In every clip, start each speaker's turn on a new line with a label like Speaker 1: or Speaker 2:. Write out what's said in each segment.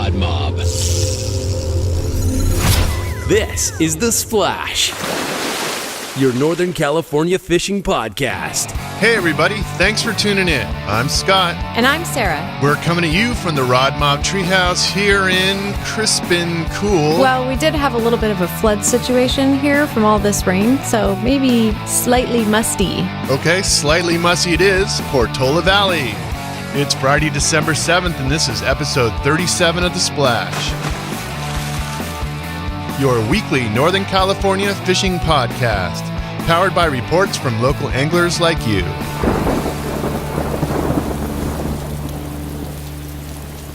Speaker 1: RodMob. This is The Splash, your Northern California fishing podcast.
Speaker 2: Hey everybody, thanks for tuning in. I'm Scott.
Speaker 3: And I'm Sarah.
Speaker 2: We're coming to you from the RodMob treehouse here in crisp and cool.
Speaker 3: Well, we did have a little bit of a flood situation here from all this rain, so maybe slightly musty.
Speaker 2: Okay, slightly musty it is, Portola Valley. It's Friday, December 7th, and this is episode 37 of The Splash, your weekly Northern California fishing podcast, powered by reports from local anglers like you.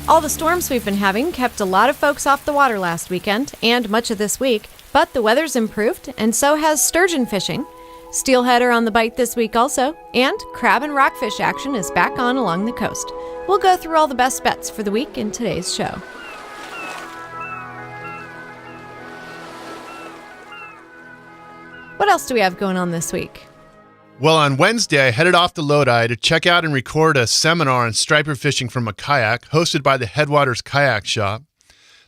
Speaker 3: All the storms we've been having kept a lot of folks off the water last weekend and much of this week, but the weather's improved, and so has sturgeon fishing. Steelhead are on the bite this week also, and crab and rockfish action is back on along the coast. We'll go through all the best bets for the week in today's show. What else do we have going on this week?
Speaker 2: Well, on Wednesday, I headed off to Lodi to check out and record a seminar on striper fishing from a kayak hosted by the Headwaters Kayak Shop.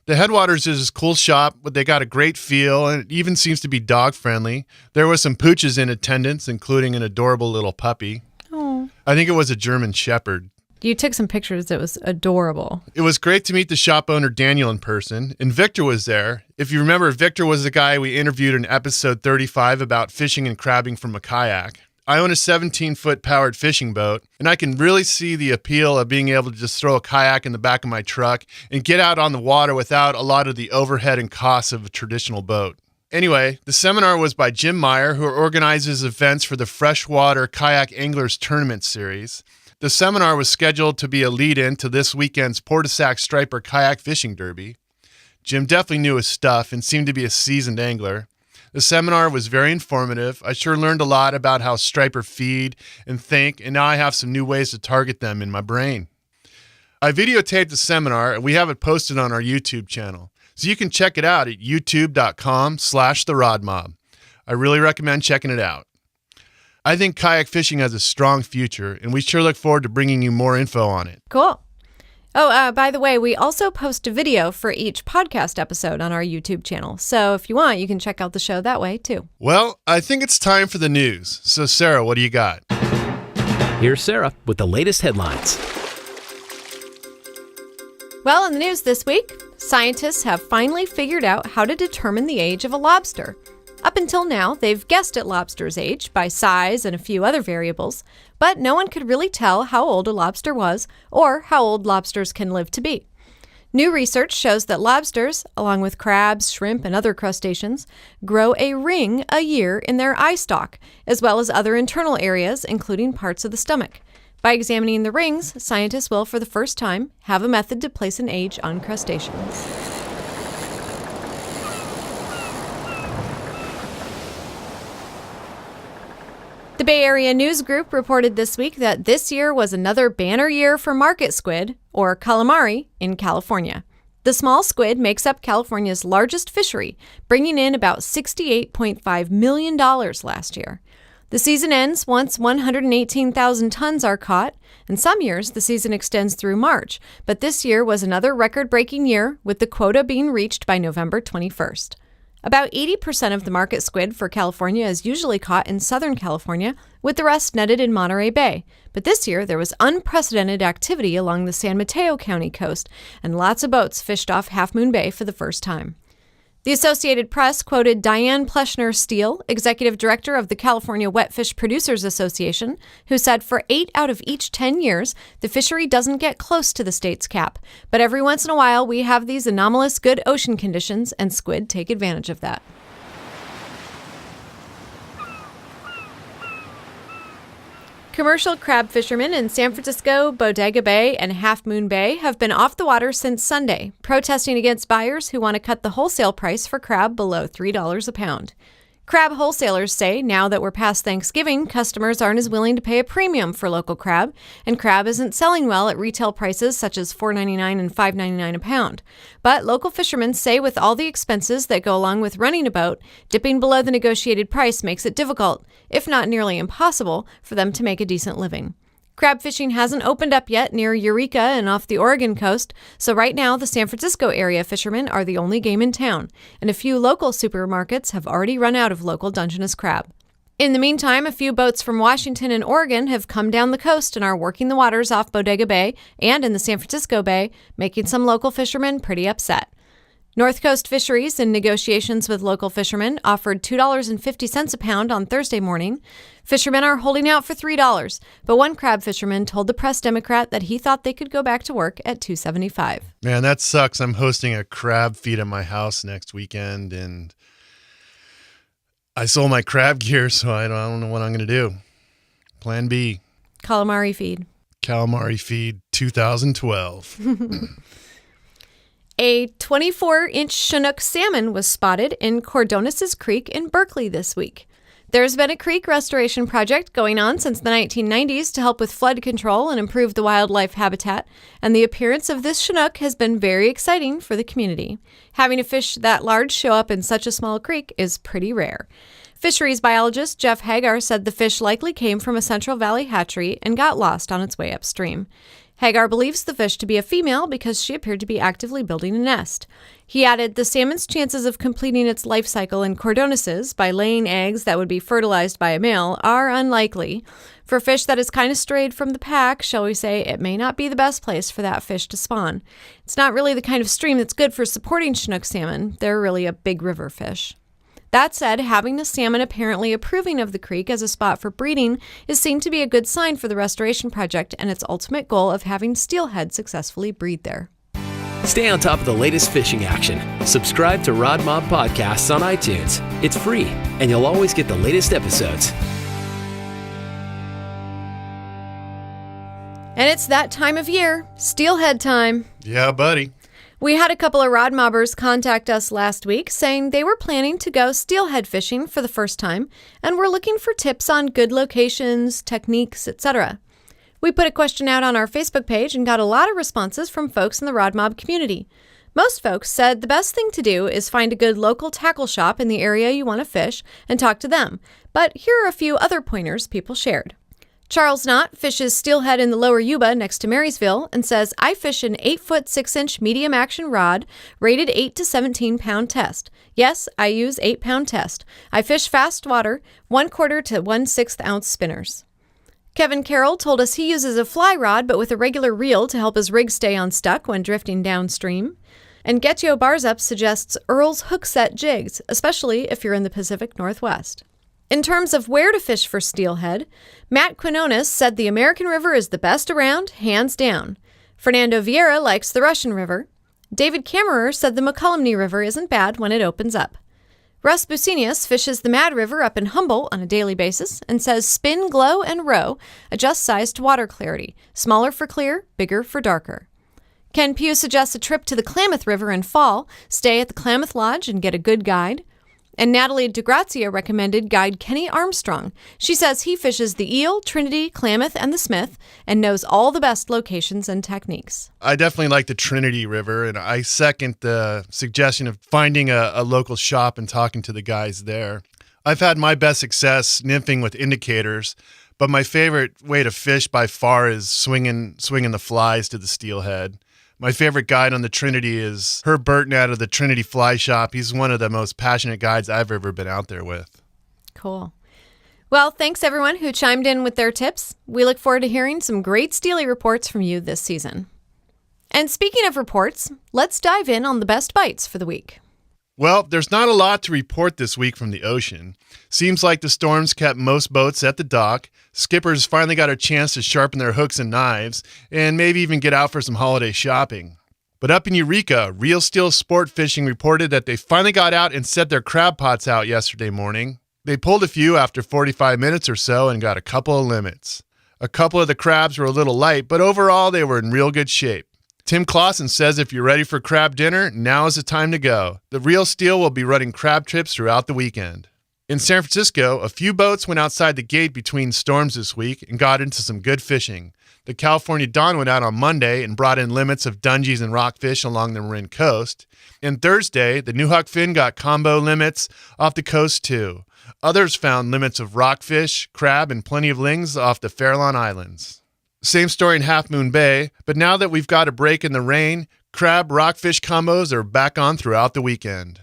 Speaker 2: The Headwaters is a cool shop, but they got a great feel, and it even seems to be dog-friendly. There was some pooches in attendance, including an adorable little puppy.
Speaker 3: Oh.
Speaker 2: I think it was a German Shepherd.
Speaker 3: You took some pictures. It was adorable.
Speaker 2: It was great to meet the shop owner, Daniel, in person, and Victor was there. If you remember, Victor was the guy we interviewed in episode 35 about fishing and crabbing from a kayak. I own a 17-foot powered fishing boat, and I can really see the appeal of being able to just throw a kayak in the back of my truck and get out on the water without a lot of the overhead and costs of a traditional boat. Anyway, the seminar was by Jim Meyer, who organizes events for the Freshwater Kayak Anglers Tournament Series. The seminar was scheduled to be a lead-in to this weekend's Portasac Striper Kayak Fishing Derby. Jim definitely knew his stuff and seemed to be a seasoned angler. The seminar was very informative. I sure learned a lot about how striper feed and think, and now I have some new ways to target them in my brain. I videotaped the seminar, and we have it posted on our YouTube channel, so you can check it out at youtube.com/therodmob. I really recommend checking it out. I think kayak fishing has a strong future, and we sure look forward to bringing you more info on it.
Speaker 3: Cool. Oh, by the way, we also post a video for each podcast episode on our YouTube channel. So if you want, you can check out the show that way, too.
Speaker 2: Well, I think it's time for the news. So, Sarah, what do you got?
Speaker 1: Here's Sarah with the latest headlines.
Speaker 3: Well, in the news this week, scientists have finally figured out how to determine the age of a lobster. Up until now, they've guessed at lobster's age by size and a few other variables, but no one could really tell how old a lobster was or how old lobsters can live to be. New research shows that lobsters, along with crabs, shrimp, and other crustaceans, grow a ring a year in their eye stalk, as well as other internal areas, including parts of the stomach. By examining the rings, scientists will, for the first time, have a method to place an age on crustaceans. The Bay Area News Group reported this week that this year was another banner year for market squid, or calamari, in California. The small squid makes up California's largest fishery, bringing in about $68.5 million last year. The season ends once 118,000 tons are caught, and some years the season extends through March, but this year was another record-breaking year, with the quota being reached by November 21st. About 80% of the market squid for California is usually caught in Southern California, with the rest netted in Monterey Bay. But this year, there was unprecedented activity along the San Mateo County coast, and lots of boats fished off Half Moon Bay for the first time. The Associated Press quoted Diane Pleschner-Steele, executive director of the California Wet Fish Producers Association, who said for 8 out of each 10 years, the fishery doesn't get close to the state's cap. But every once in a while, we have these anomalous good ocean conditions, and squid take advantage of that. Commercial crab fishermen in San Francisco, Bodega Bay, and Half Moon Bay have been off the water since Sunday, protesting against buyers who want to cut the wholesale price for crab below $3 a pound. Crab wholesalers say now that we're past Thanksgiving, customers aren't as willing to pay a premium for local crab, and crab isn't selling well at retail prices such as $4.99 and $5.99 a pound. But local fishermen say with all the expenses that go along with running a boat, dipping below the negotiated price makes it difficult, if not nearly impossible, for them to make a decent living. Crab fishing hasn't opened up yet near Eureka and off the Oregon coast, so right now the San Francisco area fishermen are the only game in town, and a few local supermarkets have already run out of local Dungeness crab. In the meantime, a few boats from Washington and Oregon have come down the coast and are working the waters off Bodega Bay and in the San Francisco Bay, making some local fishermen pretty upset. North Coast Fisheries, in negotiations with local fishermen, offered $2.50 a pound on Thursday morning. Fishermen are holding out for $3, but one crab fisherman told the Press Democrat that he thought they could go back to work at $2.75.
Speaker 2: Man, that sucks. I'm hosting a crab feed at my house next weekend, and I sold my crab gear, so I don't know what I'm going to do. Plan B.
Speaker 3: Calamari feed.
Speaker 2: Calamari feed 2012.
Speaker 3: A 24-inch Chinook salmon was spotted in Cordones Creek in Berkeley this week. There's been a creek restoration project going on since the 1990s to help with flood control and improve the wildlife habitat, and the appearance of this Chinook has been very exciting for the community. Having a fish that large show up in such a small creek is pretty rare. Fisheries biologist Jeff Hagar said the fish likely came from a Central Valley hatchery and got lost on its way upstream. Hagar believes the fish to be a female because she appeared to be actively building a nest. He added, the salmon's chances of completing its life cycle in Cordones by laying eggs that would be fertilized by a male are unlikely. For a fish that is kind of strayed from the pack, shall we say, it may not be the best place for that fish to spawn. It's not really the kind of stream that's good for supporting Chinook salmon. They're really a big river fish. That said, having the salmon apparently approving of the creek as a spot for breeding is seen to be a good sign for the restoration project and its ultimate goal of having steelhead successfully breed there.
Speaker 1: Stay on top of the latest fishing action. Subscribe to RodMob Podcasts on iTunes. It's free, and you'll always get the latest episodes.
Speaker 3: And it's that time of year, steelhead time.
Speaker 2: Yeah, buddy.
Speaker 3: We had a couple of RodMobbers contact us last week saying they were planning to go steelhead fishing for the first time and were looking for tips on good locations, techniques, etc. We put a question out on our Facebook page and got a lot of responses from folks in the RodMob community. Most folks said the best thing to do is find a good local tackle shop in the area you want to fish and talk to them. But here are a few other pointers people shared. Charles Knott fishes steelhead in the lower Yuba next to Marysville and says, I fish an 8-foot 6-inch medium action rod rated 8 to 17 pound test. Yes, I use 8-pound test. I fish fast water, 1/4 to 1/6 ounce spinners. Kevin Carroll told us he uses a fly rod but with a regular reel to help his rig stay unstuck when drifting downstream. And Getio Barzup suggests Earl's hook set jigs, especially if you're in the Pacific Northwest. In terms of where to fish for steelhead, Matt Quinones said the American River is the best around, hands down. Fernando Vieira likes the Russian River. David Kammerer said the McCollumney River isn't bad when it opens up. Russ Bucinius fishes the Mad River up in Humboldt on a daily basis and says spin, glow, and row adjust size to water clarity, smaller for clear, bigger for darker. Ken Pugh suggests a trip to the Klamath River in fall, stay at the Klamath Lodge and get a good guide. And Natalie DeGrazia recommended guide Kenny Armstrong. She says he fishes the Eel, Trinity, Klamath, and the Smith and knows all the best locations and techniques.
Speaker 2: I definitely like the Trinity River, and I second the suggestion of finding a local shop and talking to the guys there. I've had my best success nymphing with indicators, but my favorite way to fish by far is swinging the flies to the steelhead. My favorite guide on the Trinity is Herb Burton out of the Trinity Fly Shop. He's one of the most passionate guides I've ever been out there with.
Speaker 3: Cool. Well, thanks everyone who chimed in with their tips. We look forward to hearing some great Steely reports from you this season. And speaking of reports, let's dive in on the best bites for the week.
Speaker 2: Well, there's not a lot to report this week from the ocean. Seems like the storms kept most boats at the dock. Skippers finally got a chance to sharpen their hooks and knives, and maybe even get out for some holiday shopping. But up in Eureka, Real Steel Sport Fishing reported that they finally got out and set their crab pots out yesterday morning. They pulled a few after 45 minutes or so and got a couple of limits. A couple of the crabs were a little light, but overall they were in real good shape. Tim Clausen says if you're ready for crab dinner, now is the time to go. The Real Steel will be running crab trips throughout the weekend. In San Francisco, a few boats went outside the gate between storms this week and got into some good fishing. The California Dawn went out on Monday and brought in limits of dungeons and rockfish along the Marin coast. And Thursday, the New Huck Finn got combo limits off the coast too. Others found limits of rockfish, crab, and plenty of lings off the Farallon Islands. Same story in Half Moon Bay, but now that we've got a break in the rain, crab-rockfish combos are back on throughout the weekend.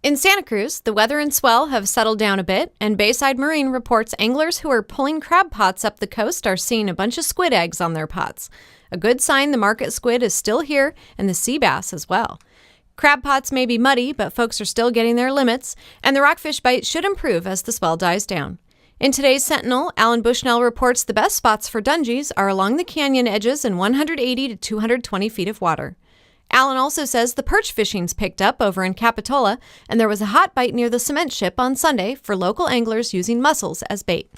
Speaker 3: In Santa Cruz, the weather and swell have settled down a bit, and Bayside Marine reports anglers who are pulling crab pots up the coast are seeing a bunch of squid eggs on their pots. A good sign the market squid is still here, and the sea bass as well. Crab pots may be muddy, but folks are still getting their limits, and the rockfish bite should improve as the swell dies down. In today's Sentinel, Alan Bushnell reports the best spots for dungees are along the canyon edges in 180 to 220 feet of water. Alan also says the perch fishing's picked up over in Capitola, and there was a hot bite near the cement ship on Sunday for local anglers using mussels as bait.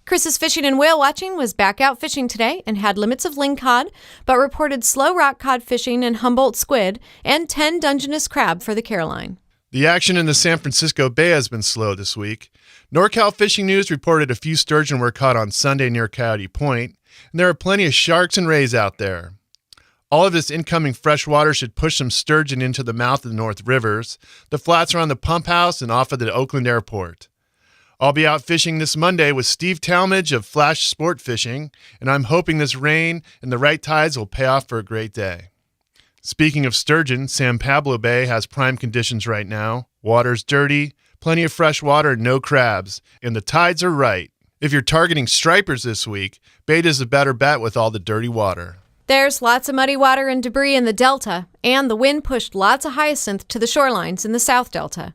Speaker 3: Chris's Fishing and Whale Watching was back out fishing today and had limits of lingcod, but reported slow rock cod fishing and Humboldt squid and 10 Dungeness crab for the Caroline.
Speaker 2: The action in the San Francisco Bay has been slow this week. NorCal Fishing News reported a few sturgeon were caught on Sunday near Coyote Point, and there are plenty of sharks and rays out there. All of this incoming fresh water should push some sturgeon into the mouth of the North Rivers, the flats around the pump house, and off of the Oakland Airport. I'll be out fishing this Monday with Steve Talmadge of Flash Sport Fishing, and I'm hoping this rain and the right tides will pay off for a great day. Speaking of sturgeon, San Pablo Bay has prime conditions right now. Water's dirty, plenty of fresh water, and no crabs, and the tides are right. If you're targeting stripers this week, bait is a better bet with all the dirty water.
Speaker 3: There's lots of muddy water and debris in the Delta, and the wind pushed lots of hyacinth to the shorelines in the South Delta.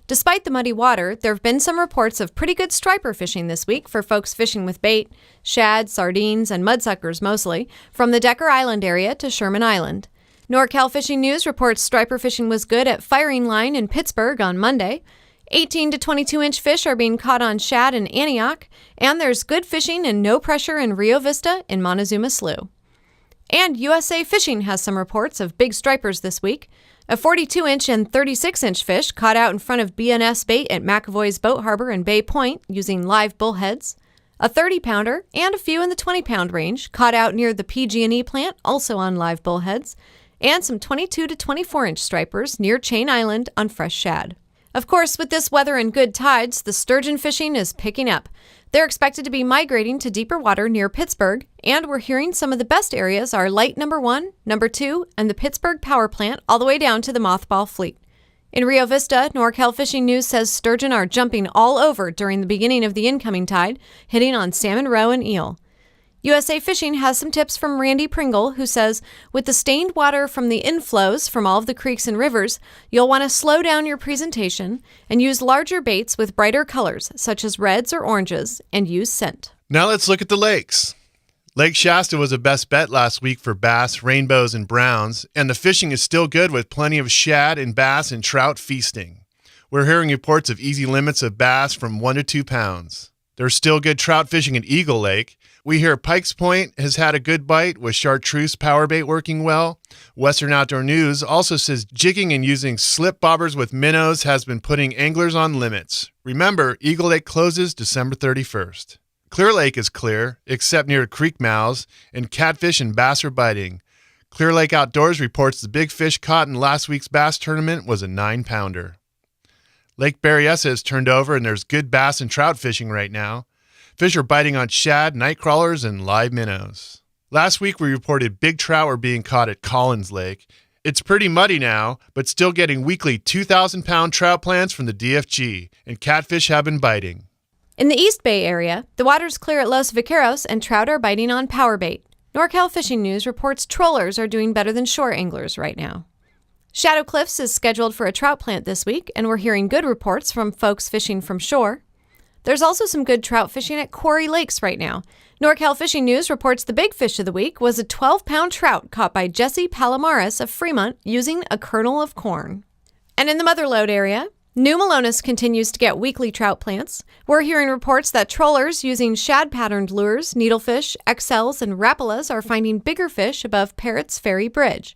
Speaker 3: Despite the muddy water, there have been some reports of pretty good striper fishing this week for folks fishing with bait, shad, sardines, and mudsuckers mostly, from the Decker Island area to Sherman Island. NorCal Fishing News reports striper fishing was good at Firing Line in Pittsburgh on Monday. 18 to 22-inch fish are being caught on shad in Antioch, and there's good fishing and no pressure in Rio Vista in Montezuma Slough. And USA Fishing has some reports of big stripers this week. A 42-inch and 36-inch fish caught out in front of BNS bait at McAvoy's Boat Harbor and Bay Point using live bullheads. A 30-pounder and a few in the 20-pound range caught out near the PG&E plant, also on live bullheads. And some 22 to 24-inch stripers near Chain Island on fresh shad. Of course, with this weather and good tides, the sturgeon fishing is picking up. They're expected to be migrating to deeper water near Pittsburgh, and we're hearing some of the best areas are Light Number 1, Number 2, and the Pittsburgh Power Plant all the way down to the Mothball Fleet. In Rio Vista, NorCal Fishing News says sturgeon are jumping all over during the beginning of the incoming tide, hitting on salmon roe and eel. USA Fishing has some tips from Randy Pringle, who says, with the stained water from the inflows from all of the creeks and rivers, you'll want to slow down your presentation and use larger baits with brighter colors, such as reds or oranges, and use scent.
Speaker 2: Now let's look at the lakes. Lake Shasta was a best bet last week for bass, rainbows, and browns, and the fishing is still good with plenty of shad and bass and trout feasting. We're hearing reports of easy limits of bass from 1 to 2 pounds. There's still good trout fishing at Eagle Lake. We hear Pikes Point has had a good bite with chartreuse power bait working well. Western Outdoor News also says jigging and using slip bobbers with minnows has been putting anglers on limits. Remember, Eagle Lake closes December 31st. Clear Lake is clear, except near creek mouths, and catfish and bass are biting. Clear Lake Outdoors reports the big fish caught in last week's bass tournament was a 9-pounder. Lake Berryessa is turned over and there's good bass and trout fishing right now. Fish are biting on shad, night crawlers, and live minnows. Last week we reported big trout were being caught at Collins Lake. It's pretty muddy now, but still getting weekly 2,000-pound trout plants from the DFG, and catfish have been biting.
Speaker 3: In the East Bay area, the water's clear at Los Vaqueros and trout are biting on power bait. NorCal Fishing News reports trollers are doing better than shore anglers right now. Shadow Cliffs is scheduled for a trout plant this week, and we're hearing good reports from folks fishing from shore. There's also some good trout fishing at Quarry Lakes right now. NorCal Fishing News reports the big fish of the week was a 12-pound trout caught by Jesse Palomares of Fremont using a kernel of corn. And in the Motherlode area, New Melones continues to get weekly trout plants. We're hearing reports that trollers using shad-patterned lures, needlefish, XLs, and rapalas are finding bigger fish above Parrott's Ferry Bridge.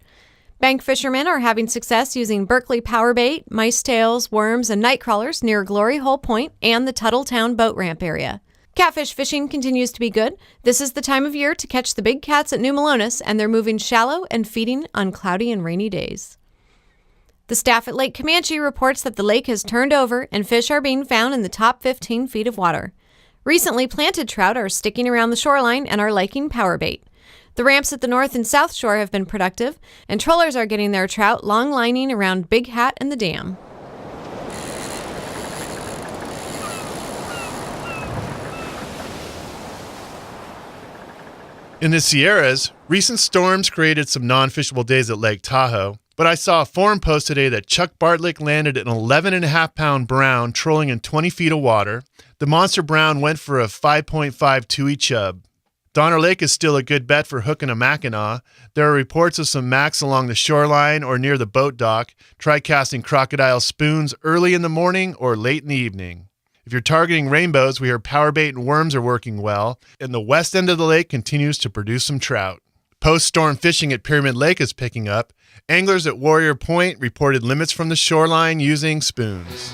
Speaker 3: Bank fishermen are having success using Berkeley power bait, mice tails, worms, and night crawlers near Glory Hole Point and the Tuttletown boat ramp area. Catfish fishing continues to be good. This is the time of year to catch the big cats at New Melones, and they're moving shallow and feeding on cloudy and rainy days. The staff at Lake Comanche reports that the lake has turned over and fish are being found in the top 15 feet of water. Recently planted trout are sticking around the shoreline and are liking power bait. The ramps at the north and south shore have been productive, and trollers are getting their trout long lining around Big Hat and the dam.
Speaker 2: In the Sierras, recent storms created some non-fishable days at Lake Tahoe, but I saw a forum post today that Chuck Bartlick landed an 11.5-pound brown trolling in 20 feet of water. The monster brown went for a 5.5 tui chub. Donner Lake is still a good bet for hooking a Mackinaw. There are reports of some macks along the shoreline or near the boat dock. Try casting crocodile spoons early in the morning or late in the evening. If you're targeting rainbows, we hear power bait and worms are working well, and the west end of the lake continues to produce some trout. Post-storm fishing at Pyramid Lake is picking up. Anglers at Warrior Point reported limits from the shoreline using spoons.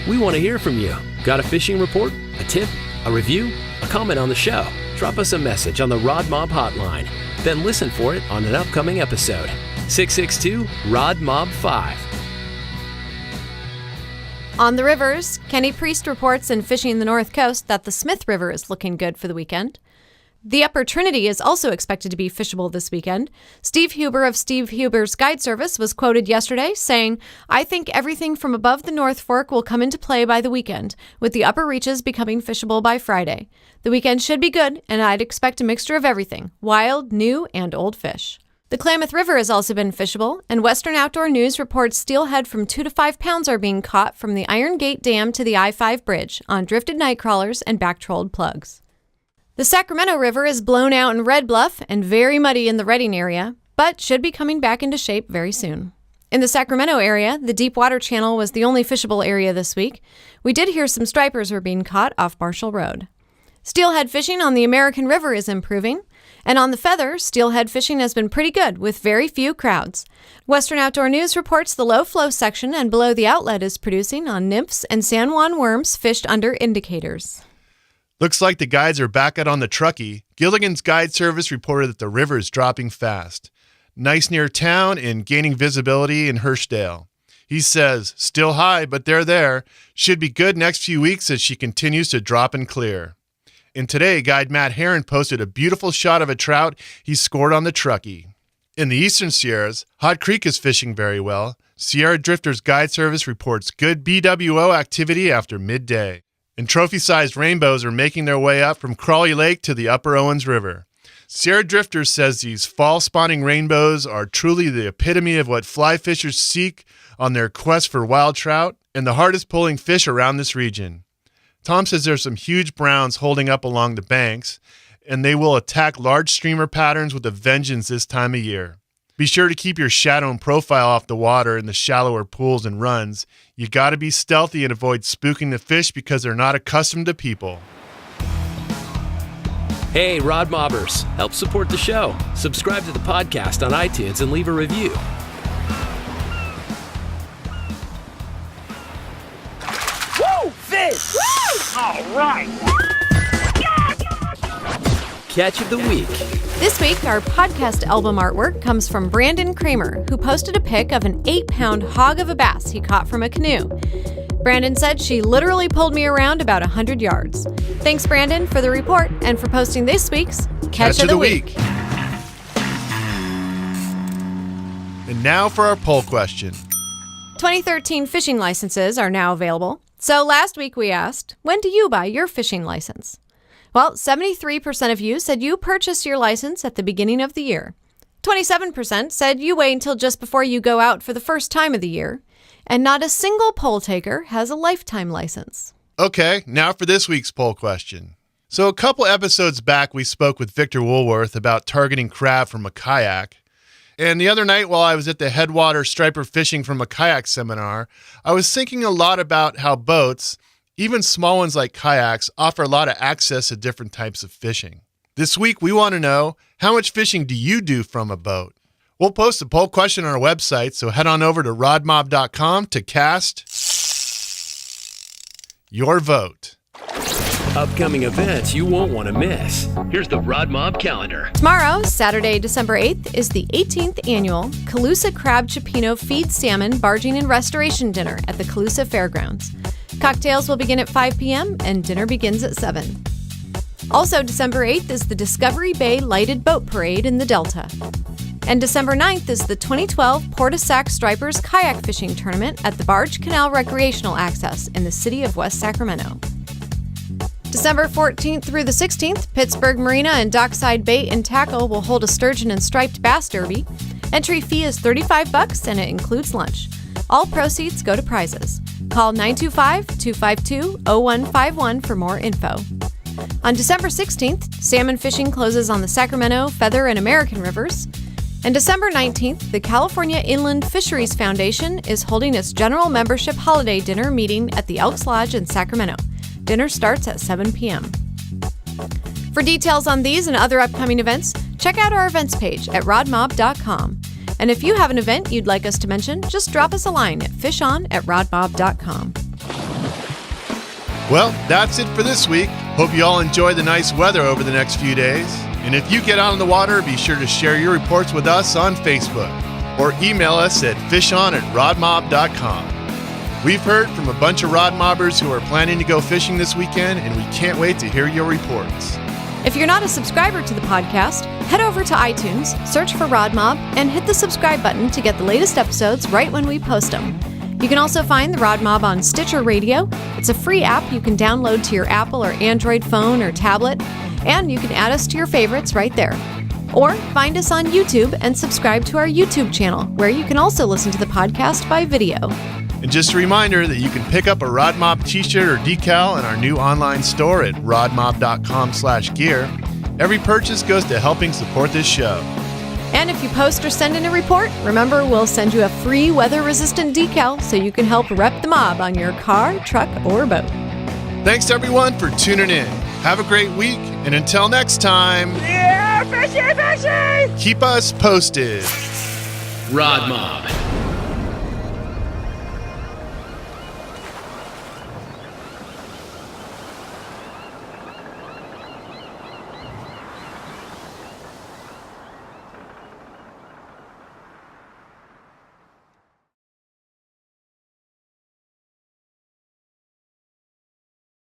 Speaker 1: We want to hear from you. Got a fishing report, a tip, a review, a comment on the show? Drop us a message on the RodMob hotline. Then listen for it on an upcoming episode. 662-RODMOB5.
Speaker 3: On the rivers, Kenny Priest reports in Fishing the North Coast that the Smith River is looking good for the weekend. The Upper Trinity is also expected to be fishable this weekend. Steve Huber of Steve Huber's Guide Service was quoted yesterday saying, "I think everything from above the North Fork will come into play by the weekend, with the upper reaches becoming fishable by Friday. The weekend should be good, and I'd expect a mixture of everything, wild, new, and old fish." The Klamath River has also been fishable, and Western Outdoor News reports steelhead from 2 to 5 pounds are being caught from the Iron Gate Dam to the I-5 bridge on drifted night crawlers and back-trolled plugs. The Sacramento River is blown out in Red Bluff and very muddy in the Redding area, but should be coming back into shape very soon. In the Sacramento area, the Deep Water Channel was the only fishable area this week. We did hear some stripers were being caught off Marshall Road. Steelhead fishing on the American River is improving, and on the Feather, steelhead fishing has been pretty good with very few crowds. Western Outdoor News reports the low flow section and below the outlet is producing on nymphs and San Juan worms fished under indicators.
Speaker 2: Looks like the guides are back out on the Truckee. Gilligan's Guide Service reported that the river is dropping fast. Nice near town and gaining visibility in Hirschdale. He says, still high, but they're there. Should be good next few weeks as she continues to drop and clear. And today, guide Matt Herron posted a beautiful shot of a trout he scored on the Truckee. In the eastern Sierras, Hot Creek is fishing very well. Sierra Drifters Guide Service reports good BWO activity after midday. And trophy-sized rainbows are making their way up from Crawley Lake to the Upper Owens River. Sierra Drifters says these fall-spawning rainbows are truly the epitome of what fly fishers seek on their quest for wild trout and the hardest-pulling fish around this region. Tom says there's some huge browns holding up along the banks, and they will attack large streamer patterns with a vengeance this time of year. Be sure to keep your shadow and profile off the water in the shallower pools and runs. You gotta be stealthy and avoid spooking the fish because they're not accustomed to people.
Speaker 1: Hey, Rod Mobbers, help support the show. Subscribe to the podcast on iTunes and leave a review.
Speaker 4: Woo! Fish! Woo! All right!
Speaker 1: Catch of the week.
Speaker 3: This week, our podcast album artwork comes from Brandon Kramer, who posted a pic of an 8-pound hog of a bass he caught from a canoe. Brandon said she literally pulled me around about 100 yards. Thanks, Brandon, for the report and for posting this week's Catch of the Week.
Speaker 2: And now for our poll question.
Speaker 3: 2013 fishing licenses are now available. So last week we asked, when do you buy your fishing license? Well, 73% of you said you purchased your license at the beginning of the year. 27% said you wait until just before you go out for the first time of the year. And not a single poll taker has a lifetime license.
Speaker 2: Okay, now for this week's poll question. So a couple episodes back, we spoke with Victor Woolworth about targeting crab from a kayak. And the other night while I was at the Headwater Striper Fishing from a Kayak seminar, I was thinking a lot about how boats, even small ones like kayaks, offer a lot of access to different types of fishing. This week, we want to know, how much fishing do you do from a boat? We'll post a poll question on our website, so head on over to rodmob.com to cast your vote.
Speaker 1: Upcoming events you won't want to miss. Here's the RodMob calendar.
Speaker 3: Tomorrow, Saturday, December 8th, is the 18th annual Calusa Crab Cioppino Feed Salmon Barging and Restoration Dinner at the Calusa Fairgrounds. Cocktails will begin at 5 p.m. and dinner begins at 7. Also, December 8th is the Discovery Bay Lighted Boat Parade in the Delta. And December 9th is the 2012 Port of Sac Stripers Kayak Fishing Tournament at the Barge Canal Recreational Access in the city of West Sacramento. December 14th through the 16th, Pittsburgh Marina and Dockside Bait and Tackle will hold a sturgeon and striped bass derby. Entry fee is $35 and it includes lunch. All proceeds go to prizes. Call 925-252-0151 for more info. On December 16th, salmon fishing closes on the Sacramento, Feather, and American rivers. And December 19th, the California Inland Fisheries Foundation is holding its general membership holiday dinner meeting at the Elks Lodge in Sacramento. Dinner starts at 7 p.m. For details on these and other upcoming events, check out our events page at rodmob.com. And if you have an event you'd like us to mention, just drop us a line at fishon@rodmob.com.
Speaker 2: Well, that's it for this week. Hope you all enjoy the nice weather over the next few days. And if you get out on the water, be sure to share your reports with us on Facebook or email us at fishon@rodmob.com. We've heard from a bunch of rod mobbers who are planning to go fishing this weekend, and we can't wait to hear your reports.
Speaker 3: If you're not a subscriber to the podcast, head over to iTunes, search for RodMob, and hit the subscribe button to get the latest episodes right when we post them. You can also find the RodMob on Stitcher Radio. It's a free app you can download to your Apple or Android phone or tablet, and you can add us to your favorites right there. Or find us on YouTube and subscribe to our YouTube channel, where you can also listen to the podcast by video.
Speaker 2: And just a reminder that you can pick up a RodMob t-shirt or decal in our new online store at rodmob.com/gear. Every purchase goes to helping support this show.
Speaker 3: And if you post or send in a report, remember we'll send you a free weather-resistant decal so you can help rep the mob on your car, truck, or boat.
Speaker 2: Thanks everyone for tuning in. Have a great week, and until next time,
Speaker 4: Yeah, fishy, fishy!
Speaker 2: keep us posted.
Speaker 1: RodMob.